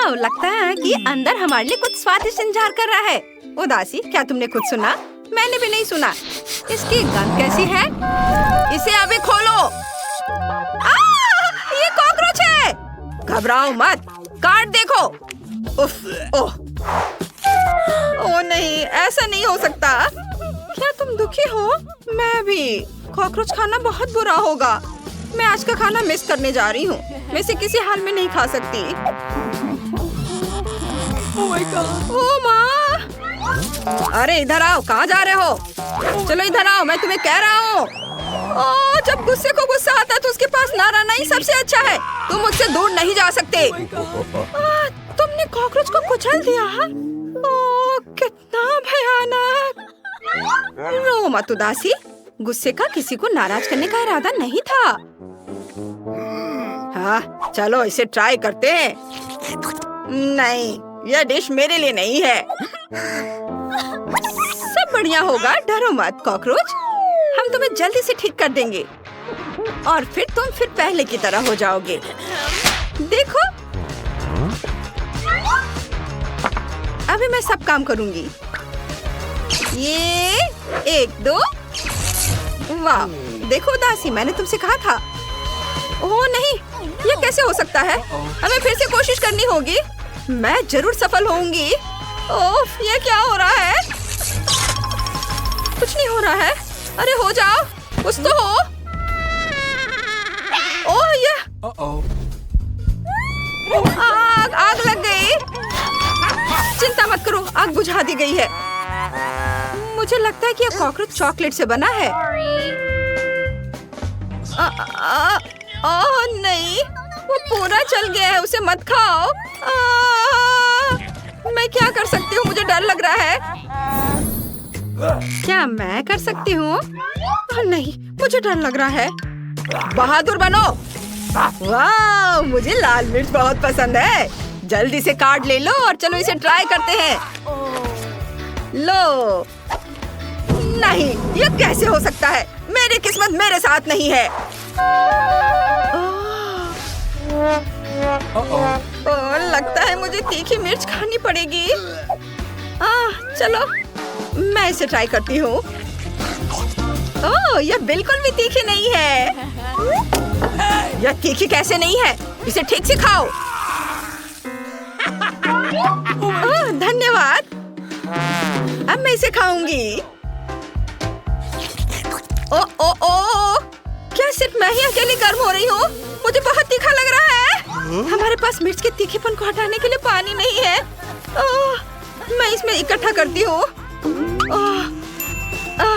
वाह, लगता है कि अंदर हमारे लिए कुछ स्वादिष्ट इंतजार कर रहा है। उदासी, क्या तुमने खुद सुना? मैंने भी नहीं सुना। इसकी गंध कैसी है? इसे अभी खोलो। ये कॉकरोच है। घबराओ मत, काट देखो। उफ, ओह, ओह नहीं, ऐसा नहीं हो सकता। क्या तुम दुखी हो? मैं भी। कॉकरोच खाना बहुत बुरा होगा। मैं आज का खाना मिस करने जा रही हूँ। मैं इसे किसी हाल में नहीं खा सकती। ओह माँ! अरे इधर आओ, कहाँ जा रहे हो? चलो इधर आओ, मैं तुम्हें कह रहा हूँ। ओह, जब गुस्से को गुस्सा आता है तो उसके पास ना रहना ही सबसे अच्छा है। तुम मुझसे दूर नहीं जा सकते। तुमने कॉकरोच को कुचल दिया? ओह, कितना भयानक! रो मत उदासी, गुस्से का किसी को नाराज करने का इरादा नहीं था। हाँ, चलो इसे ट्राई करते हैं। नहीं, यह डिश मेरे लिए नहीं है। सब बढ़िया होगा, डरो मत कॉकरोच। हम तुम्हें जल्दी से ठीक कर देंगे और फिर तुम फिर पहले की तरह हो जाओगे। देखो, अभी मैं सब काम करूंगी। ये 1 2। वाह, देखो उदासी, मैंने तुमसे कहा था। ओह नहीं, ये कैसे हो सकता है? हमें फिर से कोशिश करनी होगी। मैं जरूर सफल होऊंगी। ओह, ये क्या हो रहा है? कुछ नहीं हो रहा है। अरे हो जाओ, कुछ तो हो। ओह, ये आग लग गई। चिंता मत करो, आग बुझा दी गई है। मुझे लगता है कि यह कॉकरोच चॉकलेट से बना है। ओह नहीं, वो पूरा जल गया है, उसे मत खाओ। मैं क्या कर सकती हूँ? मुझे डर लग रहा है। क्या मैं कर सकती हूँ? नहीं, मुझे डर लग रहा है। बहादुर बनो। वाह, मुझे लाल मिर्च बहुत पसंद है। जल्दी से कार्ड ले लो और चलो इसे ट्राई करते हैं। लो। नहीं, ये कैसे हो सकता है? मेरी किस्मत मेरे साथ नहीं है। ओह, लगता है मुझे तीखी मिर्च खानी पड़ेगी। चलो, मैं इसे ट्राई करती हूँ। ओह, यह बिल्कुल भी तीखी नहीं है। यह तीखी कैसे नहीं है? इसे ठीक से खाओ। ओह, धन्यवाद। अब मैं इसे खाऊंगी। ओ ओ ओ, क्या सिर्फ मैं ही अकेली गर्म हो रही हूँ? मुझे बहुत तीखा लग रहा है। हमारे पास मिर्च के तीखेपन को हटाने के लिए पानी नहीं है। मैं इसमें इकट्ठा करती हूँ।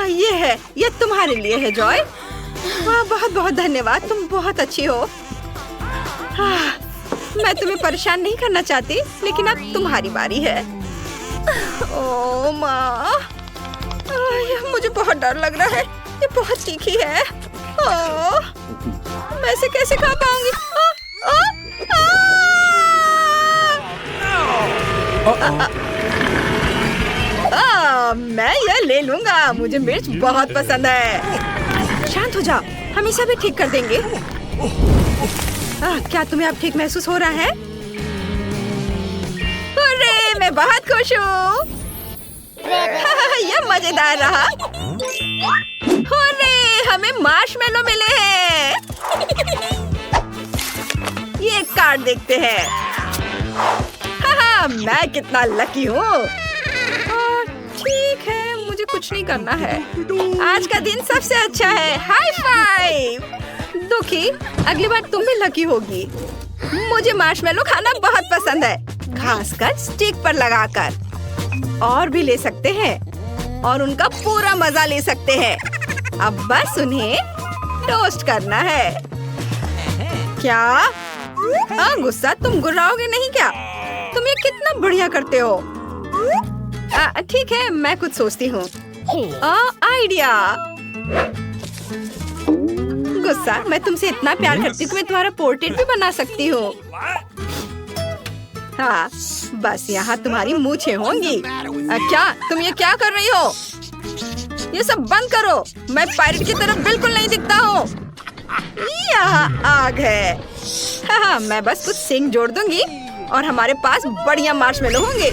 ये है, ये तुम्हारे लिए है जॉय। बहुत बहुत धन्यवाद, तुम बहुत अच्छी हो। मैं तुम्हें परेशान नहीं करना चाहती, लेकिन अब तुम्हारी बारी है। ओह माँ, मुझे बहुत डर लग रहा है। ये बहुत तीखी है। ओह, मैं इसे कैसे खा पाऊंगी? मैं यह ले लूंगा, मुझे मिर्च बहुत पसंद है। शांत हो जाओ, हम इसे भी ठीक कर देंगे। क्या तुम्हें अब ठीक महसूस हो रहा है? अरे, मैं बहुत खुश हूँ। यह मजेदार रहा। अरे, हमें मार्शमेलो मिले हैं। ये कार्ड देखते हैं। मैं कितना लकी हूँ। ठीक है, मुझे कुछ नहीं करना है। आज का दिन सबसे अच्छा है। High five. दुखी, अगली बार तुम भी लकी होगी। मुझे मार्शमेलो खाना बहुत पसंद है, खासकर स्टिक पर लगाकर। और भी ले सकते हैं और उनका पूरा मजा ले सकते हैं। अब बस उन्हें टोस्ट करना है। क्या? गुस्सा, तुम गुर्राओगे नहीं क्या? तुम ये कितना बढ़िया करते हो। ठीक है, मैं कुछ सोचती हूँ। आइडिया। गुस्सा, मैं तुमसे इतना प्यार करती हूँ कि मैं तुम्हारा पोर्ट्रेट भी बना सकती हूँ। हाँ, बस यहाँ तुम्हारी मूंछें होंगी। क्या तुम ये क्या कर रही हो? ये सब बंद करो। मैं पायरेट की तरफ बिल्कुल नहीं दिखता हूँ। यहाँ आग है। हाँ, मैं बस कुछ सिंक जोड़ दूंगी और हमारे पास बढ़िया मार्शमेलो होंगे।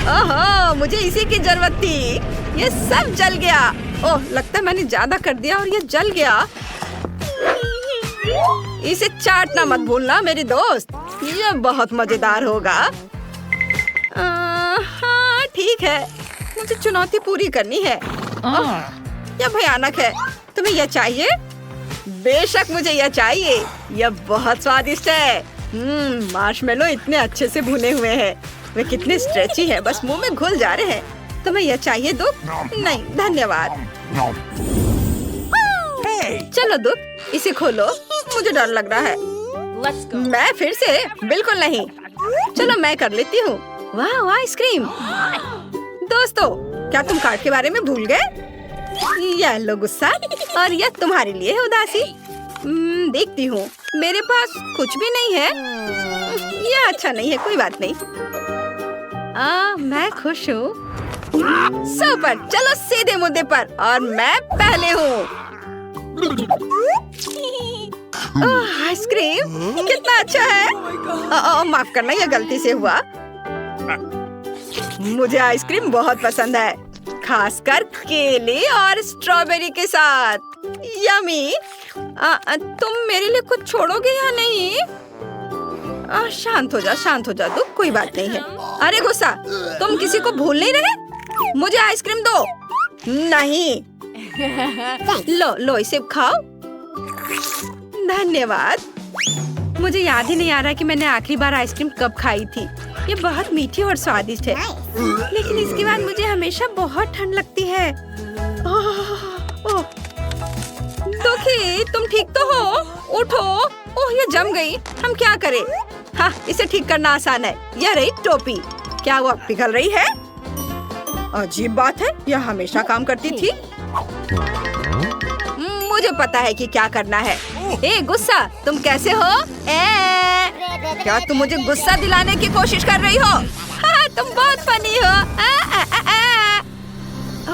ओहो, मुझे इसी की जरूरत थी। ये सब जल गया। ओह, लगता है मैंने ज्यादा कर दिया और ये जल गया। इसे चाटना मत भूलना मेरे दोस्त, ये बहुत मजेदार होगा। हाँ ठीक है, मुझे चुनौती पूरी करनी है। यह भयानक है। तुम्हें यह चाहिए? बेशक मुझे यह चाहिए। यह बहुत स्वादिष्ट है। मार्शमेलो इतने अच्छे से भुने हुए हैं। वे कितने स्ट्रेची हैं, बस मुंह में घुल जा रहे हैं। तुम्हें यह चाहिए दुख? नहीं धन्यवाद। चलो दुख, इसे खोलो। मुझे डर लग रहा है। मैं फिर से? बिल्कुल नहीं। चलो मैं कर लेती हूँ। वाह आइसक्रीम। दोस्तों, क्या तुम कार्ड के बारे में भूल गए? यह लो गुस्सा और यह तुम्हारे लिए है उदासी। देखती हूँ, मेरे पास कुछ भी नहीं है। यह अच्छा नहीं है, कोई बात नहीं। मैं खुश हूँ। सुपर, चलो सीधे मुद्दे पर, और मैं पहले हूँ। आइसक्रीम कितना अच्छा है। माफ करना, यह गलती से हुआ। मुझे आइसक्रीम बहुत पसंद है, खासकर केले और स्ट्रॉबेरी के साथ। यमी। तुम मेरे लिए कुछ छोड़ोगे या नहीं? शांत हो जा दुख, कोई बात नहीं है। अरे गुस्सा, तुम किसी को भूल नहीं रहे? मुझे आइसक्रीम दो। नहीं। लो इसे खाओ। धन्यवाद। मुझे याद ही नहीं आ रहा कि मैंने आखिरी बार आइसक्रीम कब खाई थी। ये बहुत मीठी और स्वादिष्ट है, लेकिन इसके बाद मुझे हमेशा बहुत ठंड लगती है। दुखी, तुम ठीक तो हो? उठो। ओह, ये जम गई। हम क्या करें? हाँ, इसे ठीक करना आसान है। यह रही टोपी। क्या वो पिघल रही है? अजीब बात है, यह हमेशा काम करती थी। मुझे पता है कि क्या करना है। ए गुस्सा, तुम कैसे हो? क्या तुम मुझे गुस्सा दिलाने की कोशिश कर रही हो? हाँ, तुम बहुत फनी हो।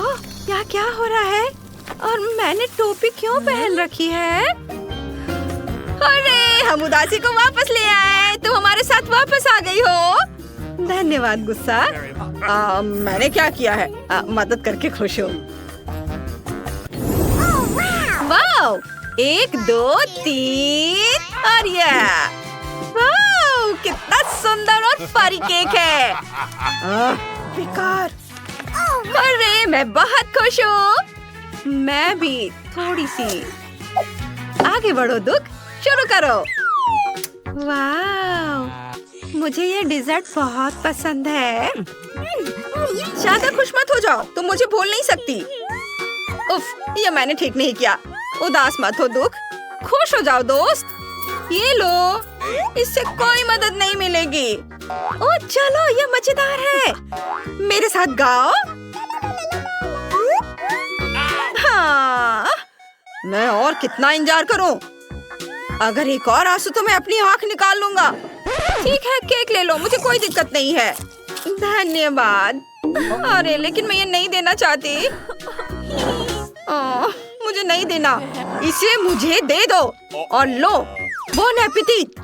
ओह, क्या हो रहा है? और मैंने टोपी क्यों पहन रखी है? अरे, हम उदासी को वापस ले आए। तुम हमारे साथ वापस आ गई हो। धन्यवाद गुस्सा। मैंने क्या किया है? मदद करके खुश हूँ। वाओ, 1 2 3 और यह। वाओ, कितना सुंदर और फरी केक है। बेकार। अरे, मैं बहुत खुश हूँ। मैं भी थोड़ी सी। आगे बढ़ो दुख, शुरू करो। वाओ, मुझे ये डिजर्ट बहुत पसंद है। ज्यादा खुश मत हो जाओ, तुम मुझे भूल नहीं सकती। उफ, ये मैंने ठीक नहीं किया। उदास मत हो दुख, खुश हो जाओ दोस्त। ये लो, इससे कोई मदद नहीं मिलेगी। ओह चलो, ये मजेदार है। मेरे साथ गाओ। हाँ, मैं और कितना इंतजार करूं? अगर एक और आंसू तो मैं अपनी आंख निकाल लूंगा। ठीक है, केक ले लो, मुझे कोई दिक्कत नहीं है। धन्यवाद। अरे लेकिन मैं ये नहीं देना चाहती। मुझे नहीं देना, इसे मुझे दे दो। और लो, बोन एपेटिट।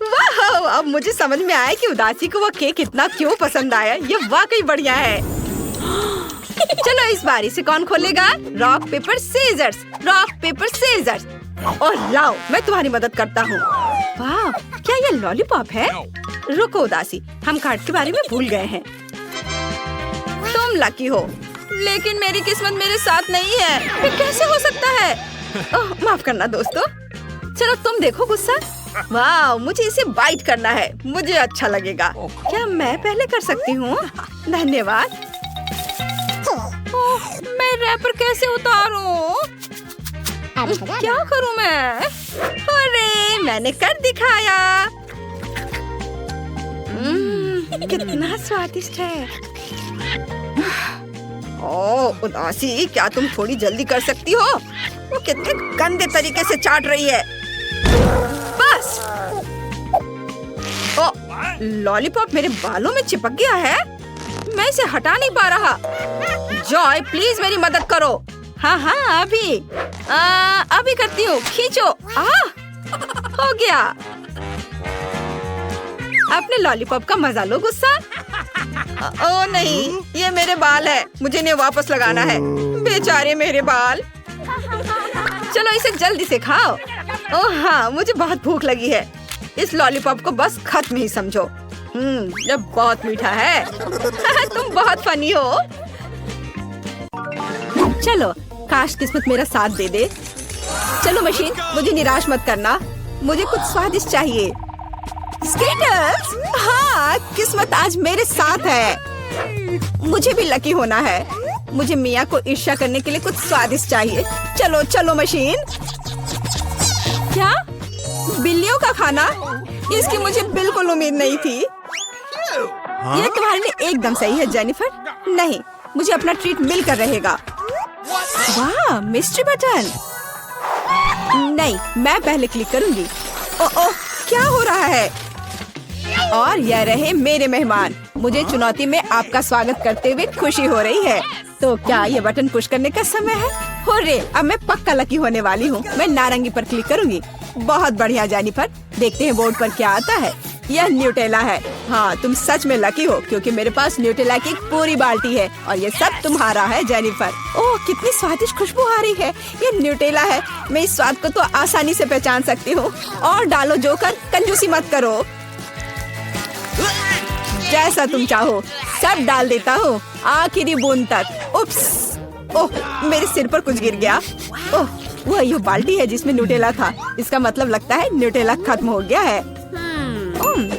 वाह, अब मुझे समझ में आया कि उदासी को वो केक इतना क्यों पसंद आया। ये वाकई बढ़िया है। चलो इस बार इसे कौन खोलेगा? Rock paper scissors, rock paper scissors. और लाओ, मैं तुम्हारी मदद करता हूँ। वाह, क्या ये लॉलीपॉप है? रुको उदासी, हम कार्ड के बारे में भूल गए हैं। तुम लकी हो, लेकिन मेरी किस्मत मेरे साथ नहीं है। ये कैसे हो सकता है? ओह, माफ करना दोस्तों। चलो तुम देखो गुस्सा। वाह, मुझे इसे बाइट करना है, मुझे अच्छा लगेगा। क्या मैं पहले कर सकती हूँ? धन्यवाद। ओह, मैं रैपर कैसे उतारूं? क्या करूं मैं? अरे, मैंने कर दिखाया। कितना स्वादिष्ट है। ओह उदासी, क्या तुम थोड़ी जल्दी कर सकती हो? वो कितने गंदे तरीके से चाट रही है। बस। ओह, लॉलीपॉप मेरे बालों में चिपक गया है। मैं इसे हटा नहीं पा रहा। जॉय, प्लीज मेरी मदद करो। हाँ, अभी करती हूँ। खींचो। हो गया। अपने लॉलीपॉप का मजा लो गुस्सा। ओ नहीं, ये मेरे बाल है, मुझे इन्हें वापस लगाना है। बेचारे मेरे बाल। चलो इसे जल्दी से खाओ। ओह हाँ, मुझे बहुत भूख लगी है। इस लॉलीपॉप को बस खत्म ही समझो। ये बहुत मीठा है। तुम बहुत फनी हो। चलो, काश किस्मत मेरा साथ दे दे। चलो मशीन, मुझे निराश मत करना। मुझे कुछ स्वादिष्ट चाहिए। स्केटर्स, हाँ, किस्मत आज मेरे साथ है। मुझे भी लकी होना है। मुझे मिया को ईर्ष्या करने के लिए कुछ स्वादिष्ट चाहिए। चलो चलो मशीन। क्या? बिल्लियों का खाना? इसकी मुझे बिल्कुल उम्मीद नहीं थी। ये तुम्हारे लिए एकदम सही है जेनिफर। नहीं, मुझे अपना ट्रीट मिलकर रहेगा। वाह, मिस्ट्री बटन। नहीं, मैं पहले क्लिक करूंगी। ओह, क्या हो रहा है? और यह रहे मेरे मेहमान। मुझे चुनौती में आपका स्वागत करते हुए खुशी हो रही है। तो क्या ये बटन पुश करने का समय है? होरे, अब मैं पक्का लकी होने वाली हूँ। मैं नारंगी पर क्लिक करूंगी। बहुत बढ़िया जेनिफर। देखते हैं बोर्ड पर क्या आता है। यह न्यूटेला है। हाँ, तुम सच में लकी हो क्योंकि मेरे पास न्यूटेला की एक पूरी बाल्टी है और ये सब तुम्हारा है जेनिफर। ओह, कितनी स्वादिष्ट खुशबू आ रही है। ये न्यूटेला है। मैं इस स्वाद को तो आसानी से पहचान सकती हूँ। और डालो जोकर, कंजूसी मत करो। जैसा तुम चाहो सब डाल देता हूँ, आखिरी बूंद तक। उप्स, ओह, मेरे सिर पर कुछ गिर गया। ओह, वह ये बाल्टी है जिसमें न्यूटेला था। इसका मतलब लगता है न्यूटेला खत्म हो गया है।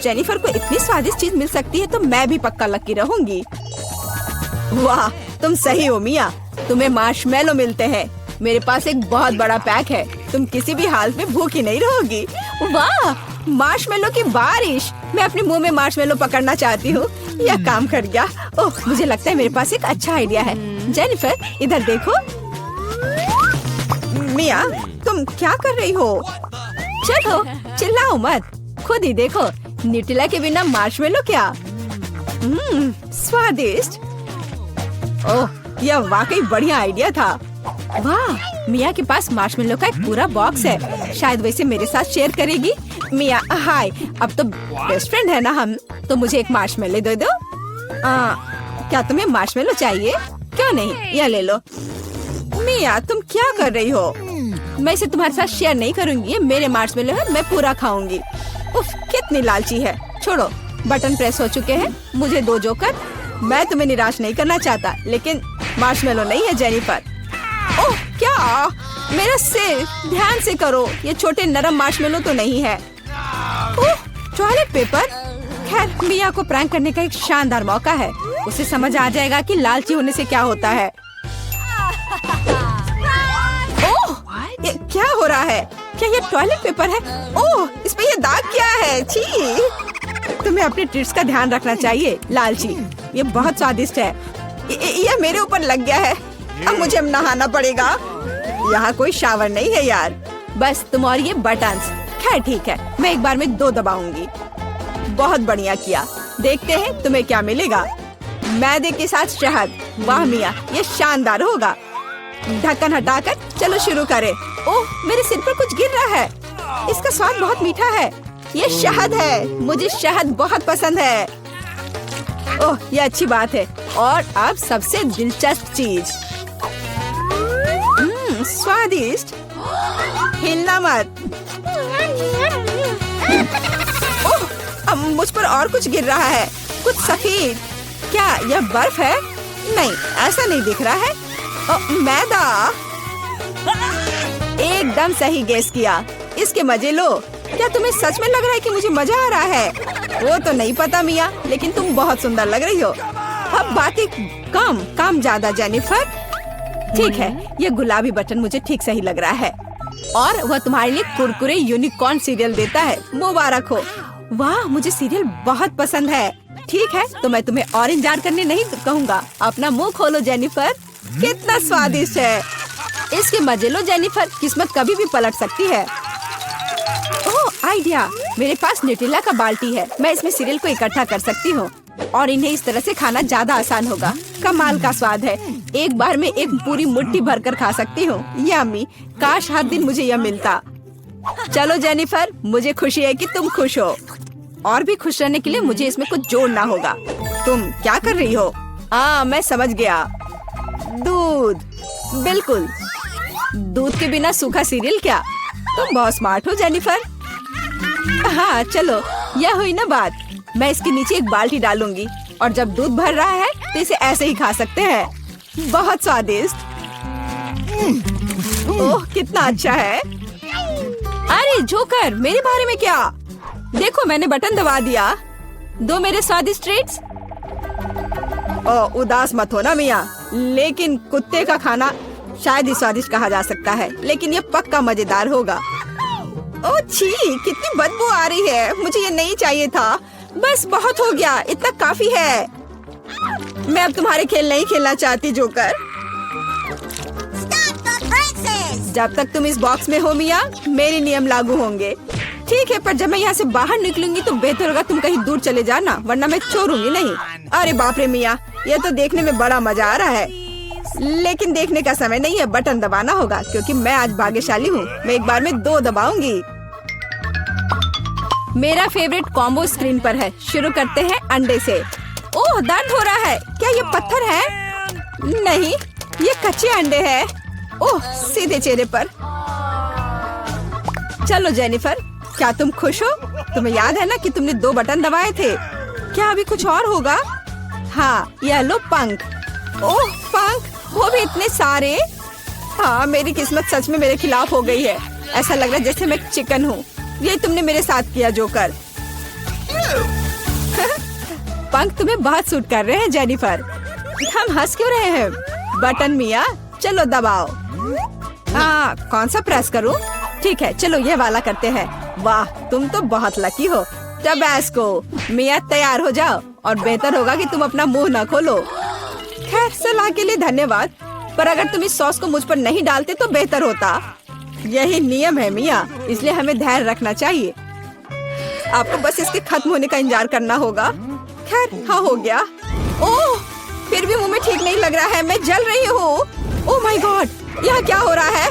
जेनिफर को इतनी स्वादिष्ट चीज मिल सकती है तो मैं भी पक्का लकी रहूंगी। वाह, तुम सही हो मिया। तुम्हें मार्शमेलो मिलते हैं। मेरे पास एक बहुत बड़ा पैक है। तुम किसी भी हालत में भूखी नहीं रहोगी। वाह, मार्शमेलो की बारिश। मैं अपने मुंह में मार्शमेलो पकड़ना चाहती हूँ। यह काम कर गया। ओह, मुझे लगता है मेरे पास एक अच्छा आइडिया है। जेनिफर, इधर देखो। मिया, तुम क्या कर रही हो? चलो, चिल्लाओ मत, खुद ही देखो। न्यूटेला के बिना मार्शमेलो क्या? स्वादिष्ट। ओह, यह वाकई बढ़िया आइडिया था। वाह, मिया के पास मार्शमेलो का एक पूरा बॉक्स है। शायद वैसे मेरे साथ शेयर करेगी। मिया, हाय, अब तो बेस्ट फ्रेंड है ना हम। तो मुझे एक मार्शमेलो दे दो। क्या तुम्हें मार्शमेलो चाहिए? क्यों नहीं, यह ले लो। मिया, तुम क्या कर रही हो? मैं इसे तुम्हारे साथ शेयर नहीं करूंगी। ये मेरे मार्शमेलो है, मैं पूरा खाऊंगी। उफ, कितनी लालची है। छोड़ो, बटन प्रेस हो चुके हैं। मुझे दो जोकर। मैं तुम्हें निराश नहीं करना चाहता, लेकिन मार्शमेलो नहीं है जेनिफर। ओह, क्या? मेरा सिर, ध्यान से करो। ये छोटे नरम मार्शमेलो तो नहीं है। ओह, टॉयलेट पेपर। खैर, मिया को प्रैंक करने का एक शानदार मौका है। उसे समझ आ जाएगा कि लालची होने से क्या होता है। ओह, ये क्या हो रहा है? क्या ये टॉयलेट पेपर है? ओह, इस पे ये दाग क्या है? छी! तुम्हें अपने ट्रीट्स का ध्यान रखना चाहिए लालची। ये बहुत स्वादिष्ट है। ये मेरे ऊपर लग गया है। अब मुझे नहाना पड़ेगा। यहाँ कोई शावर नहीं है यार। बस तुम और ये बटन्स। खैर ठीक है, मैं एक बार में 2 दबाऊंगी। बहुत बढ़िया किया। देखते हैं तुम्हें क्या मिलेगा। मैदे के साथ शहद। वाह मिया, ये शानदार होगा। ढक्कन हटाकर चलो शुरू करें। ओह, मेरे सिर पर कुछ गिर रहा है। इसका स्वाद बहुत मीठा है। ये शहद है। मुझे शहद बहुत पसंद है। ओह, ये अच्छी बात है। और अब सबसे दिलचस्प चीज। स्वादिष्ट। हिलना मत। ओह, अब मुझ पर और कुछ गिर रहा है। कुछ सफेद। क्या यह बर्फ है? नहीं, ऐसा नहीं दिख रहा है। मैदा। एकदम सही गेस किया। इसके मजे लो। क्या तुम्हें सच में लग रहा है कि मुझे मजा आ रहा है? वो तो नहीं पता मिया, लेकिन तुम बहुत सुंदर लग रही हो। अब बातें कम, काम ज्यादा जेनिफर। ठीक है, ये गुलाबी बटन मुझे ठीक सही लग रहा है। और वह तुम्हारे लिए कुरकुरे यूनिकॉर्न सीरियल देता है। मुबारक हो। वाह, मुझे सीरियल बहुत पसंद है। ठीक है, तो मैं तुम्हें और इंतजार करने नहीं कहूँगा। अपना मुंह खोलो जेनिफर। कितना स्वादिष्ट है। इसके मजे लो जेनिफर। किस्मत कभी भी पलट सकती है। ओह, आइडिया। मेरे पास न्यूटेला का बाल्टी है। मैं इसमें सीरियल को इकट्ठा कर सकती हूँ और इन्हें इस तरह से खाना ज्यादा आसान होगा। कमाल का स्वाद है। एक बार में एक पूरी मुट्ठी भरकर खा सकती हूँ। यम्मी। काश हर दिन मुझे यह मिलता। चलो जेनिफर, मुझे खुशी है कि तुम खुश हो। और भी खुश रहने के लिए मुझे इसमें कुछ जोड़ना होगा। तुम क्या कर रही हो? मैं समझ गया। दूध, बिल्कुल। दूध के बिना सूखा सीरियल क्या? तुम बहुत स्मार्ट हो जेनिफर। हाँ चलो, यह हुई ना बात। मैं इसके नीचे एक बाल्टी डालूंगी और जब दूध भर रहा है तो इसे ऐसे ही खा सकते हैं। बहुत स्वादिष्ट। ओह कितना अच्छा है। अरे जोकर, मेरे बारे में क्या? देखो मैंने बटन दबा दिया। दो मेरे स्वादिष्ट ट्रीट्स। उदास मत हो ना मिया, लेकिन कुत्ते का खाना शायद ही स्वादिष्ट कहा जा सकता है, लेकिन ये पक्का मजेदार होगा। ओह छी, कितनी बदबू आ रही है। मुझे ये नहीं चाहिए था। बस बहुत हो गया, इतना काफी है। मैं अब तुम्हारे खेल नहीं खेलना चाहती जोकर। जब तक तुम इस बॉक्स में हो मिया, मेरे नियम लागू होंगे। ठीक है, पर जब मैं यहाँ से बाहर निकलूंगी तो बेहतर होगा तुम कहीं दूर चले जाना, वरना मैं छोड़ूंगी नहीं। अरे बाप रे मिया, ये तो देखने में बड़ा मजा आ रहा है, लेकिन देखने का समय नहीं है। बटन दबाना होगा क्योंकि मैं आज भाग्यशाली हूँ। मैं एक बार में 2 दबाऊंगी। मेरा फेवरेट कॉम्बो स्क्रीन पर है। शुरू करते हैं अंडे से। ओह दर्द हो रहा है। क्या ये पत्थर है? नहीं, ये कच्चे अंडे हैं। ओह सीधे चेहरे पर। चलो जेनिफर, क्या तुम खुश हो? तुम्हें याद है ना कि तुमने 2 बटन दबाए थे? क्या अभी कुछ और होगा? हाँ, यह लो पंख। ओह पंख, वो भी इतने सारे। हाँ, मेरी किस्मत सच में मेरे खिलाफ हो गई है। ऐसा लग रहा है जैसे मैं चिकन हूँ। ये तुमने मेरे साथ किया जोकर। पंख तुम्हें बहुत सूट कर रहे हैं जेनिफर। हम हंस क्यों रहे हैं? बटन मिया, चलो दबाओ। कौन सा प्रेस करूं? ठीक है, चलो ये वाला करते हैं। वाह, तुम तो बहुत लकी हो। टबैस्को, मिया तैयार हो जाओ और बेहतर होगा कि तुम अपना मुंह न खोलो। खैर, सलाह के लिए धन्यवाद, पर अगर तुम इस सॉस को मुझ पर नहीं डालते तो बेहतर होता। यही नियम है मिया, इसलिए हमें धैर्य रखना चाहिए। आपको बस इसके खत्म होने का इंतजार करना होगा। खैर, हाँ हो गया। ओह, फिर भी मुंह में ठीक नहीं लग रहा है। मैं जल रही हूँ। ओह माय गॉड, यह क्या हो रहा है?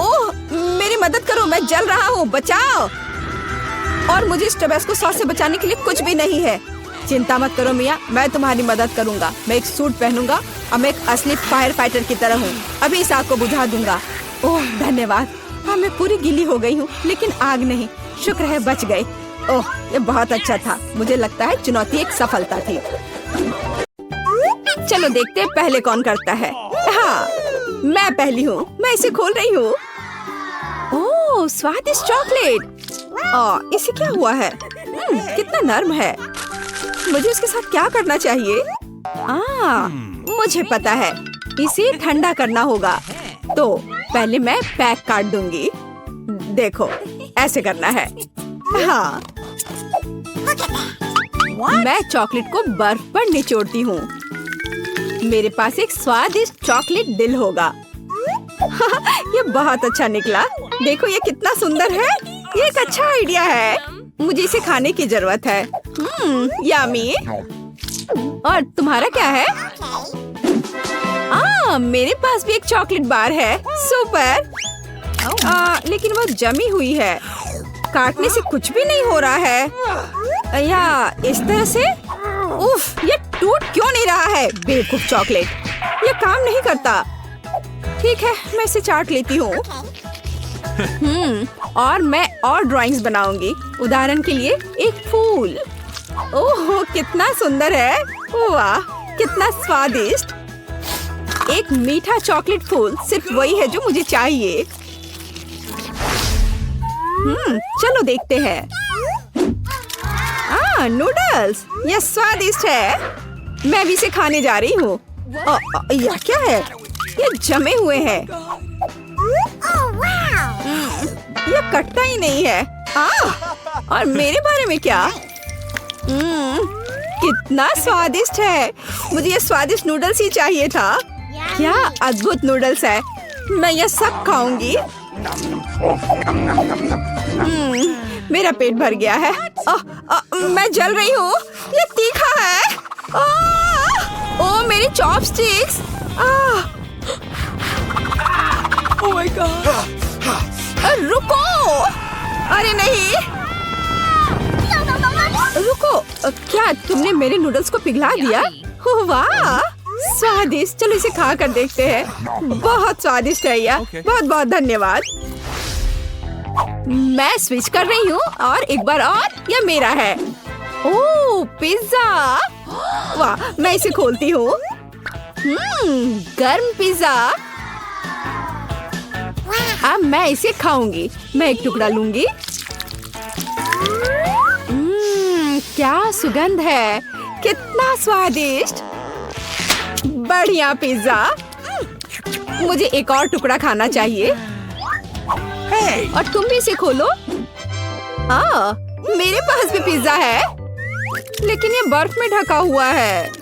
ओह मेरी मदद करो, मैं जल रहा हूँ, बचाओ। और मुझे इस टबैस्को सॉस से बचाने के लिए कुछ भी नहीं है। चिंता मत करो मिया, मैं तुम्हारी मदद करूंगा। मैं एक सूट पहनूंगा और मैं एक असली फायर फाइटर की तरह हूँ। अभी इस आग को बुझा दूंगा। ओह धन्यवाद। हाँ, मैं पूरी गीली हो गई हूँ, लेकिन आग नहीं। शुक्र है बच गई। ओह ये बहुत अच्छा था। मुझे लगता है चुनौती एक सफलता थी। चलो देखते हैं पहले कौन करता है। हाँ, मैं पहली हूँ। मैं इसे खोल रही हूँ। ओह स्वादिष्ट चॉकलेट। इसे क्या हुआ है? कितना नर्म है। मुझे इसके साथ क्या करना चाहिए? मुझे पता है, इसे ठंडा करना होगा। तो पहले मैं पैक काट दूंगी। देखो ऐसे करना है। हाँ, मैं चॉकलेट को बर्फ पर निचोड़ती हूँ। मेरे पास एक स्वादिष्ट चॉकलेट दिल होगा। ये बहुत अच्छा निकला। देखो ये कितना सुंदर है। ये एक अच्छा आइडिया है। मुझे इसे खाने की जरूरत है। यम्मी। और तुम्हारा क्या है? मेरे पास भी एक चॉकलेट बार है। सुपर। लेकिन वो जमी हुई है। काटने से कुछ भी नहीं हो रहा है। या इस तरह से। उफ, ये टूट क्यों नहीं रहा है? बेवकूफ चॉकलेट, ये काम नहीं करता। ठीक है, मैं इसे चाट लेती हूँ। और मैं और ड्राइंग्स बनाऊंगी। उदाहरण के लिए एक फूल। ओह कितना सुंदर है। वाह कितना स्वादिष्ट। एक मीठा चॉकलेट फूल, सिर्फ वही है जो मुझे चाहिए। चलो देखते हैं। नूडल्स, यह स्वादिष्ट है। मैं भी इसे खाने जा रही हूँ। यह क्या है? ये जमे हुए हैं। यह कटता ही नहीं है। और मेरे बारे में क्या? कितना स्वादिष्ट है। मुझे ये स्वादिष्ट नूडल्स ही चाहिए था। क्या अद्भुत नूडल्स है। मैं यह सब खाऊंगी। मेरा पेट भर गया है। मैं जल रही हूँ। ये तीखा है। ओह मेरी चॉपस्टिक्स। Oh my God. रुको। अरे नहीं। क्या तुमने मेरे नूडल्स को पिघला दिया? ओह वाह, स्वादिष्ट। चलो इसे खा कर देखते हैं। बहुत स्वादिष्ट है यह। बहुत बहुत धन्यवाद। मैं स्विच कर रही हूँ और एक बार और यह मेरा है। ओह पिज्जा, वाह। मैं इसे खोलती हूँ। गर्म पिज्जा। अब मैं इसे खाऊंगी। मैं एक टुकड़ा लूंगी। क्या सुगंध है, कितना स्वादिष्ट। बढ़िया पिज्जा। मुझे एक और टुकड़ा खाना चाहिए। और तुम भी इसे खोलो। मेरे पास भी पिज्जा है, लेकिन ये बर्फ में ढका हुआ है।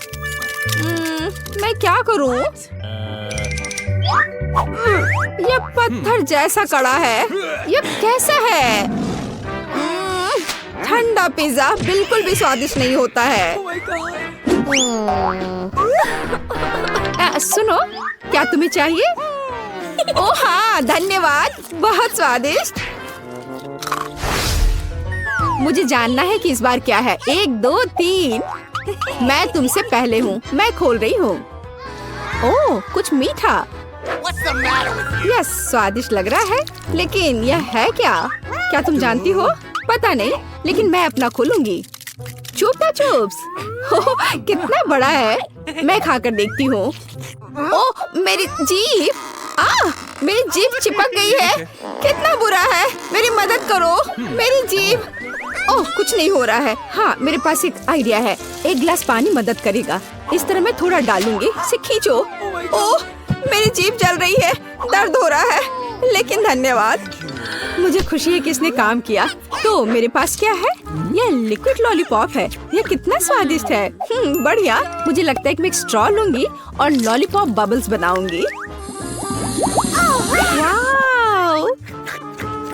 मैं क्या करूं? यह पत्थर जैसा कड़ा है। यह कैसा है? ठंडा पिज्जा बिल्कुल भी स्वादिष्ट नहीं होता है। सुनो, क्या तुम्हें चाहिए? ओह हाँ, धन्यवाद। बहुत स्वादिष्ट। मुझे जानना है कि इस बार क्या है। 1 2 3। मैं तुमसे पहले हूँ। मैं खोल रही हूँ। ओह, कुछ मीठा। यह स्वादिष्ट लग रहा है, लेकिन यह है क्या? क्या तुम जानती हो? पता नहीं, लेकिन मैं अपना खोलूंगी। चुपा चुप्स। कितना बड़ा है। मैं खाकर देखती हूँ। ओह, मेरी जीभ। मेरी जीभ चिपक गई है। कितना बुरा है। मेरी मदद करो। मेरी जीभ। ओह, कुछ नहीं हो रहा है। हाँ, मेरे पास एक आइडिया है। एक गिलास पानी मदद करेगा। इस तरह मैं थोड़ा डालूंगी। इसे खींचो। ओह, मेरी जीभ जल रही है। दर्द हो रहा है, लेकिन धन्यवाद। मुझे खुशी है कि इसने काम किया। तो मेरे पास क्या है? यह लिक्विड लॉलीपॉप है। यह कितना स्वादिष्ट है। बढ़िया। मुझे लगता है कि मैं एक स्ट्रॉ लूंगी और लॉलीपॉप बबल्स बनाऊंगी। वाव!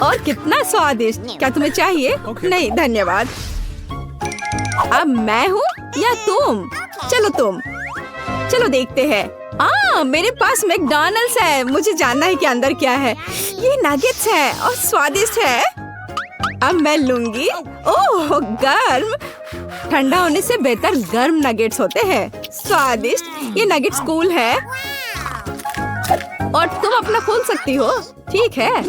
और कितना स्वादिष्ट। क्या तुम्हें चाहिए? नहीं धन्यवाद। अब मैं हूँ या तुम? चलो तुम। चलो देखते हैं। मेरे पास मैकडॉनल्ड्स है। मुझे जानना है कि अंदर क्या है। ये नगेट्स है और स्वादिष्ट है। अब मैं लूंगी। ओह, गर्म। ठंडा होने से बेहतर गर्म नगेट्स होते हैं। स्वादिष्ट। ये नगेट्स कूल है और तुम अपना खोल सकती हो। ठीक है।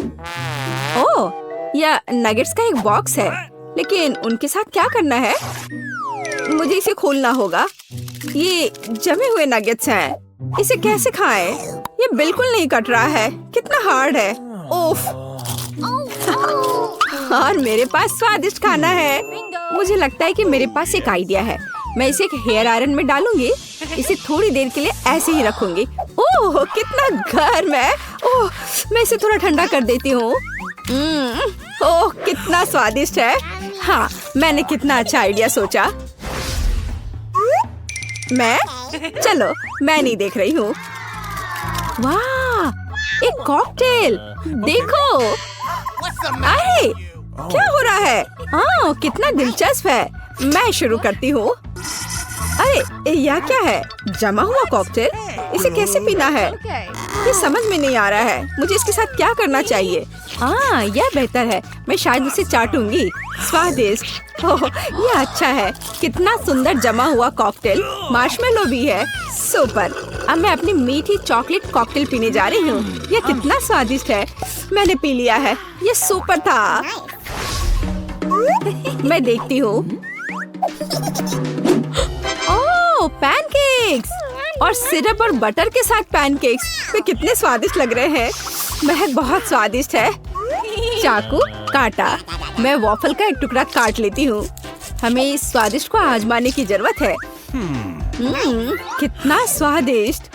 ओह, यह नगेट्स का एक बॉक्स है, लेकिन उनके साथ क्या करना है? मुझे इसे खोलना होगा। ये जमे हुए नगेट्स हैं। इसे कैसे खाएं? ये बिल्कुल नहीं कट रहा है। कितना हार्ड है। ओफ। और मेरे पास स्वादिष्ट खाना है। मुझे लगता है कि मेरे पास एक आइडिया है। मैं इसे एक हेयर आयरन में डालूंगी। इसे थोड़ी देर के लिए ऐसे ही रखूंगी। ओह, कितना गर्म है। ओह, मैं इसे थोड़ा ठंडा कर देती हूँ। ओह, कितना स्वादिष्ट है। हाँ, मैंने कितना अच्छा आइडिया सोचा। चलो, मैं नहीं देख रही हूँ। वाह, एक कॉकटेल। देखो। अरे, क्या हो रहा है? कितना दिलचस्प है। मैं शुरू करती हूँ। अरे, यह क्या है? जमा हुआ कॉकटेल। इसे कैसे पीना है? ये समझ में नहीं आ रहा है। मुझे इसके साथ क्या करना चाहिए? यह बेहतर है। मैं शायद उसे चाटूंगी। स्वादिष्ट। ओह, यह अच्छा है। कितना सुंदर जमा हुआ कॉकटेल। मार्शमेलो भी है। सुपर। अब मैं अपनी मीठी चॉकलेट कॉकटेल पीने जा रही हूँ। यह कितना स्वादिष्ट है। मैंने पी लिया है। यह सुपर था। मैं देखती हूँ। ओह, पैनकेक्स और सिरप और बटर के साथ पैनकेक्स। वे कितने स्वादिष्ट लग रहे हैं। महक बहुत स्वादिष्ट है। चाकू, काटा। मैं वॉफल का एक टुकड़ा काट लेती हूँ। हमें इस स्वादिष्ट को आजमाने की जरूरत है। कितना स्वादिष्ट।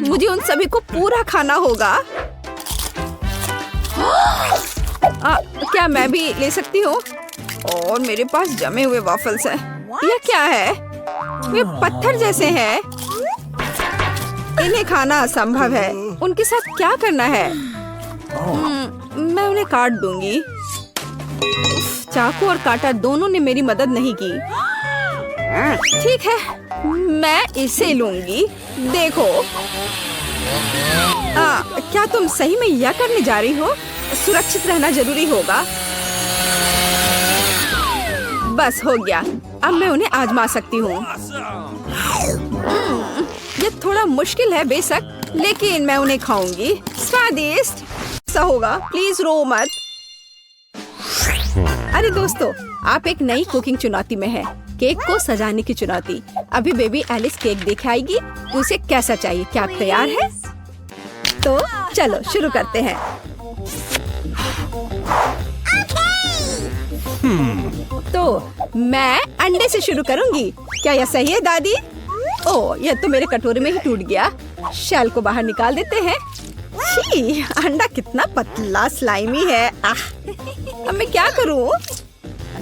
मुझे उन सभी को पूरा खाना होगा। क्या मैं भी ले सकती हूँ? और मेरे पास जमे हुए वॉफल्स हैं। यह क्या है? वे पत्थर जैसे हैं। इन्हें खाना असंभव है। उनके साथ क्या करना है? मैं उन्हें काट दूंगी। चाकू और काटा दोनों ने मेरी मदद नहीं की। ठीक है, मैं इसे लूंगी। देखो। क्या तुम सही में यह करने जा रही हो? सुरक्षित रहना जरूरी होगा। बस हो गया, अब मैं उन्हें आजमा सकती हूँ। ये थोड़ा मुश्किल है बेशक, लेकिन मैं उन्हें खाऊंगी। स्वादिष्ट सा होगा, प्लीज रो मत। अरे दोस्तों, आप एक नई कुकिंग चुनौती में हैं। केक को सजाने की चुनौती। अभी बेबी एलिस केक देख आएगी, उसे कैसा चाहिए। क्या आप तैयार हैं? तो चलो शुरू करते हैं। तो मैं अंडे से शुरू करूंगी। क्या यह सही है दादी? ओह, यह तो मेरे कटोरे में ही टूट गया। शेल को बाहर निकाल देते हैं। छी, अंडा कितना पतला स्लाइमी है। अब मैं क्या करूं?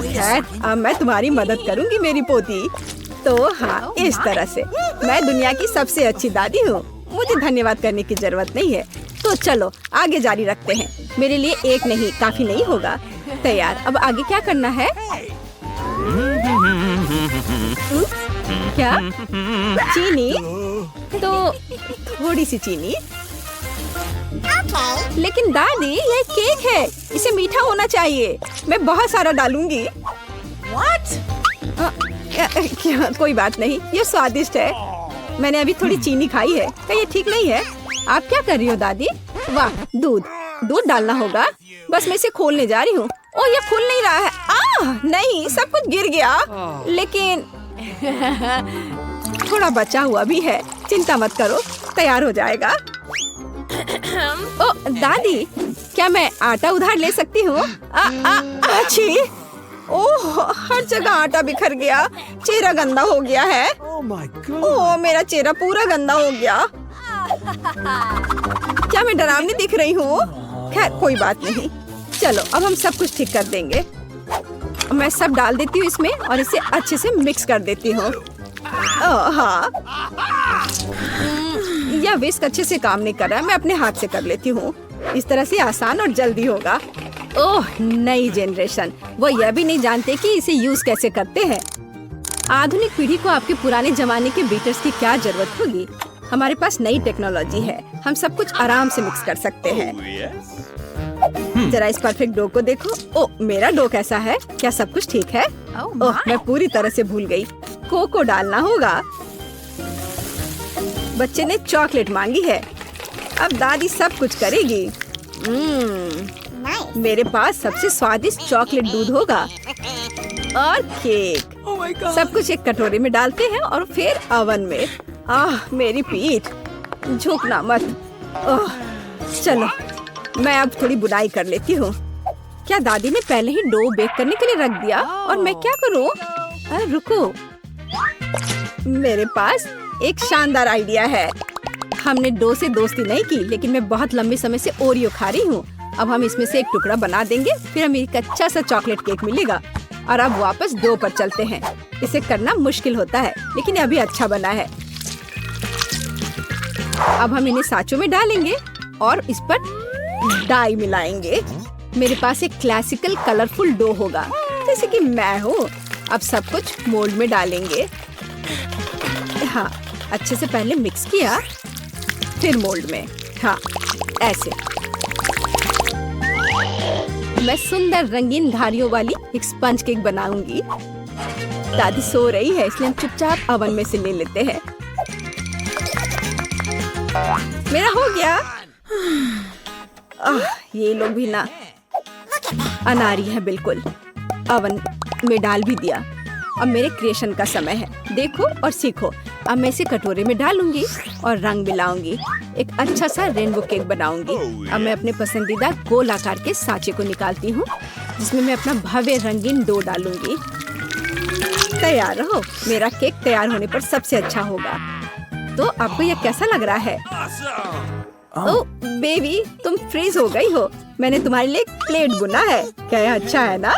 खैर, अब मैं तुम्हारी मदद करूंगी मेरी पोती। तो हाँ, इस तरह से मैं दुनिया की सबसे अच्छी दादी हूँ। मुझे धन्यवाद करने की जरूरत नहीं है। तो चलो आगे जारी रखते हैं। मेरे लिए एक नहीं, काफी नहीं होगा। तैयार। अब आगे क्या करना है? क्या? चीनी? तो थोड़ी सी चीनी। लेकिन दादी, ये केक है, इसे मीठा होना चाहिए। मैं बहुत सारा डालूंगी। क्या? कोई बात नहीं, ये स्वादिष्ट है। मैंने अभी थोड़ी चीनी खाई है। क्या ये ठीक नहीं है? आप क्या कर रही हो दादी? वाह, दूध डालना होगा। बस मैं इसे खोलने जा रही हूँ। ओ, ये खुल नहीं रहा है। नहीं, सब कुछ गिर गया। लेकिन थोड़ा बचा हुआ भी है। चिंता मत करो, तैयार हो जाएगा। ओ दादी, क्या मैं आटा उधार ले सकती हूँ? अच्छी। ओह, हर जगह आटा बिखर गया। चेहरा गंदा हो गया है। ओह, मेरा चेहरा पूरा गंदा हो गया। क्या मैं डरावनी दिख रही हूँ? खैर, कोई बात नहीं। चलो, अब हम सब कुछ ठीक कर देंगे। मैं सब डाल देती हूँ इसमें और इसे अच्छे से मिक्स कर देती हूँ। हाँ, यह विस्क अच्छे से काम नहीं कर रहा है। मैं अपने हाथ से कर लेती हूँ। इस तरह से आसान और जल्दी होगा। ओह, नई जनरेशन, वो यह भी नहीं जानते कि इसे यूज कैसे करते हैं। आधुनिक पीढ़ी को आपके पुराने जमाने के बीटर्स की क्या जरूरत होगी? हमारे पास नई टेक्नोलॉजी है। हम सब कुछ आराम से मिक्स कर सकते हैं। जरा इस परफेक्ट डो को देखो। ओह, मेरा डो कैसा है? क्या सब कुछ ठीक है? ओह, मैं पूरी तरह से भूल गई। कोको डालना होगा। बच्चे ने चॉकलेट मांगी है। अब दादी सब कुछ करेगी। मेरे पास सबसे स्वादिष्ट चॉकलेट दूध होगा और केक। सब कुछ एक कटोरे में डालते हैं और फिर ओवन में। मेरी पीठ, झुकना मत। चलो, मैं अब थोड़ी बुनाई कर लेती हूँ। क्या दादी ने पहले ही डो बेक करने के लिए रख दिया? और मैं क्या करूँ? रुको, मेरे पास एक शानदार आइडिया है। हमने डो से दोस्ती नहीं की, लेकिन मैं बहुत लंबे समय से ओरियो खा रही हूँ। अब हम इसमें से एक टुकड़ा बना देंगे, फिर हमें एक अच्छा सा चॉकलेट केक मिलेगा। और अब वापस डो पर चलते हैं। इसे करना मुश्किल होता है, लेकिन ये अभी अच्छा बना है। अब हम इन्हें साँचों में डालेंगे और इस पर डाई मिलाएंगे। मेरे पास एक क्लासिकल कलरफुल डो होगा, जैसे कि मैं हूँ। अब सब कुछ मोल्ड में डालेंगे। हाँ, अच्छे से पहले मिक्स किया, फिर मोल्ड में। हाँ, ऐसे। मैं सुंदर रंगीन धारियों वाली एक स्पंज केक बनाऊंगी। दादी सो रही है, इसलिए हम चुपचाप ओवन में से ले लेते हैं। मेरा हो गया। ये लोग भी ना अनारी है बिल्कुल। ओवन में डाल भी दिया। अब मेरे क्रिएशन का समय है। देखो और सीखो। अब मैं इसे कटोरे में डालूंगी और रंग मिलाऊंगी। एक अच्छा सा रेनबो केक बनाऊंगी। अब मैं अपने पसंदीदा गोल आकार के सांचे को निकालती हूँ, जिसमें मैं अपना भव्य रंगीन डो डालूंगी। तैयार रहो, मेरा केक तैयार होने पर सबसे अच्छा होगा। तो आपको यह कैसा लग रहा है? ओह बेबी, तुम फ्रीज हो गई हो। मैंने तुम्हारे लिए एक प्लेट बुना है। क्या यह अच्छा है ना?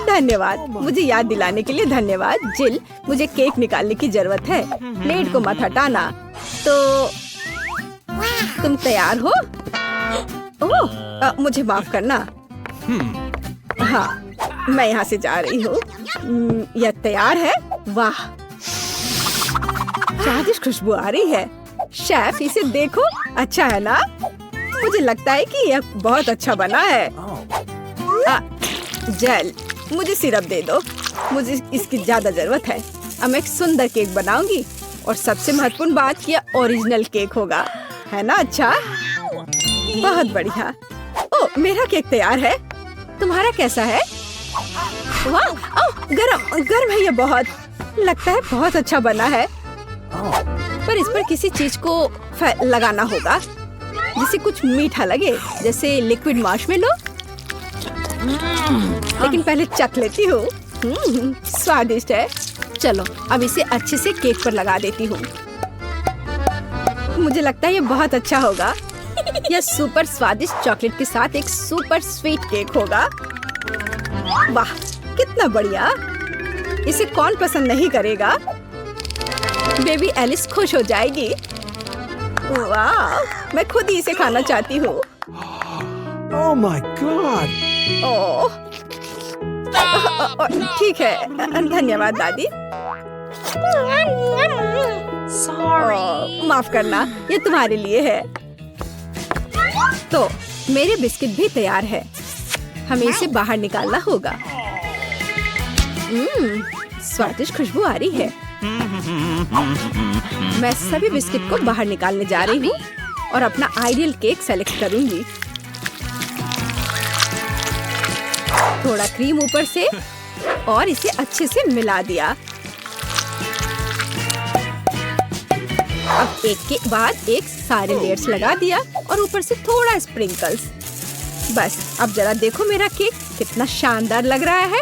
धन्यवाद, मुझे याद दिलाने के लिए धन्यवाद। जिल, मुझे केक निकालने की जरूरत है। प्लेट को मत हटाना। तो तुम तैयार हो? ओह, मुझे माफ करना। हाँ, मैं यहाँ से जा रही हूँ। यह तैयार है। वाह, स्वादिष्ट खुशबू आ रही है। शेफ, इसे देखो, अच्छा है ना? मुझे लगता है कि यह बहुत अच्छा बना है। जेल, मुझे सिरप दे दो। मुझे इसकी ज्यादा जरूरत है। अब मैं एक सुंदर केक बनाऊंगी और सबसे महत्वपूर्ण बात ये ओरिजिनल केक होगा, है ना? अच्छा, बहुत बढ़िया। ओ, मेरा केक तैयार है। तुम्हारा कैसा है? वाह, गरम गरम है ये बहुत। लगता है बहुत अच्छा बना है, पर इस पर किसी चीज को लगाना होगा जिससे कुछ मीठा लगे, जैसे लिक्विड मार्शमेलो। लेकिन पहले चख लेती हूँ। स्वादिष्ट है। चलो अब इसे अच्छे से केक पर लगा देती हूँ। मुझे लगता है ये बहुत अच्छा होगा। यह सुपर स्वादिष्ट चॉकलेट के साथ एक सुपर स्वीट केक होगा। वाह, कितना बढ़िया। इसे कौन पसंद नहीं करेगा? बेबी एलिस खुश हो जाएगी। वाह, मैं खुद ही इसे खाना चाहती हूँ। Oh my God! ओह, ठीक है, धन्यवाद दादी। माफ करना, ये तुम्हारे लिए है। तो मेरे बिस्किट भी तैयार है, हमें इसे बाहर निकालना होगा। स्वादिष्ट खुशबू आ रही है। मैं सभी बिस्किट को बाहर निकालने जा रही हूँ और अपना आइडियल केक सेलेक्ट करूंगी। थोड़ा क्रीम ऊपर से और इसे अच्छे से मिला दिया। अब एक के बाद एक सारे लेयर्स लगा दिया और ऊपर से थोड़ा स्प्रिंकल्स। बस अब जरा देखो मेरा केक कितना शानदार लग रहा है।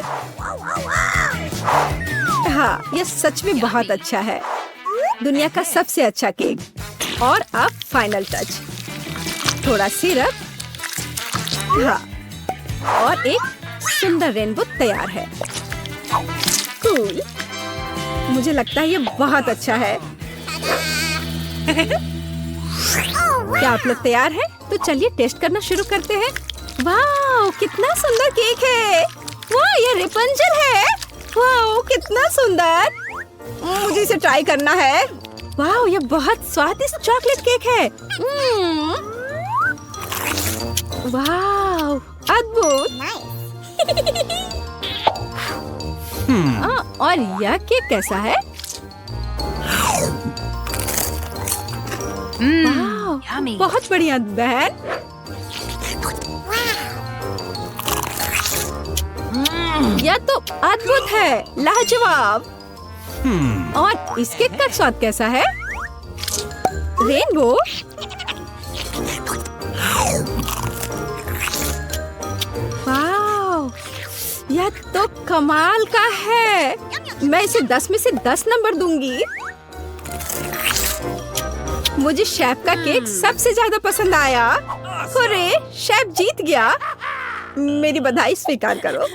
हाँ, ये सच में बहुत अच्छा है। दुनिया का सबसे अच्छा केक। और अब फाइनल टच, थोड़ा सिरप, हाँ, और एक सुंदर रेनबो तैयार है। कूल। मुझे लगता है ये बहुत अच्छा है। क्या आप लोग तैयार हैं? तो चलिए टेस्ट करना शुरू करते हैं। वाह, कितना सुंदर केक है। वाह, ये रेपंजल है। वाह, कितना सुंदर। मुझे इसे ट्राई करना है। वाह, ये बहुत स्वादिष्ट चॉकलेट केक है। वाह, अद्भुत। और यह केक कैसा है? वाह, बहुत बढ़िया बहन। यह तो अद्भुत है, लाजवाब। और इस केक का स्वाद कैसा है? रेनबो। वाह, यह तो कमाल का है। मैं इसे 10 में से 10 नंबर दूंगी। मुझे शेफ का केक सबसे ज्यादा पसंद आया। अरे, शेफ जीत गया। मेरी बधाई स्वीकार करो।